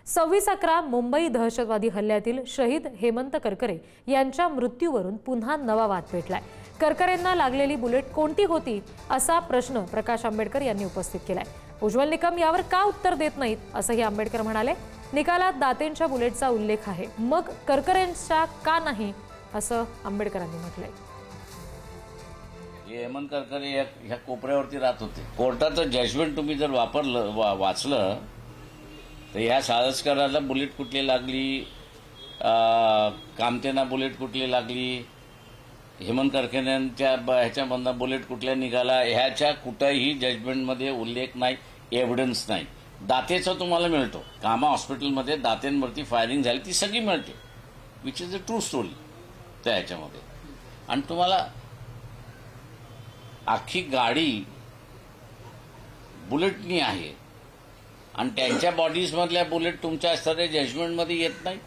26/11 मुंबई दहशतवादी हल्ल्यातील शहीद हेमंत करकरे यांच्या मृत्यूवरून पुन्हा नवा वाद पेटलाय। करकरेंना लागलेली बुलेट कोणती होती असा प्रश्न प्रकाश आंबेडकर यांनी उपस्थित केलाय। उज्ज्वल निकम यावर का उत्तर देत नाहीत असंही आंबेडकर म्हणाले। निकालात दातेंच्या बुलेटचा उल्लेख आहे, मग करकरेंचा का नाही असं आंबेडकरांनी म्हटलंय। हेमंत करकरे ह्या कोपऱ्यावरती राहत होते। कोर्टाचं जजमेंट तुम्ही जर वाचलं तर ह्या साळसकराला बुलेट कुठली लागली, कामतेना बुलेट कुठली लागली, हेमंत करकरेंच्या ह्याच्यामधनं बुलेट कुठल्या निघाला ह्याच्या कुठेही जजमेंटमध्ये उल्लेख नाही, एव्हिडन्स नाही। दातेचा तुम्हाला मिळतो, कामा हॉस्पिटलमध्ये दातेंवरती फायरिंग झाली ती सगळी मिळते, which is a true story त्या ह्याच्यामध्ये। आणि तुम्हाला अख्खी गाडी बुलेटनी आहे आणि त्यांच्या बॉडीज मधल्या बुलेट तुमच्या असणाऱ्या जजमेंटमध्ये येत नाही।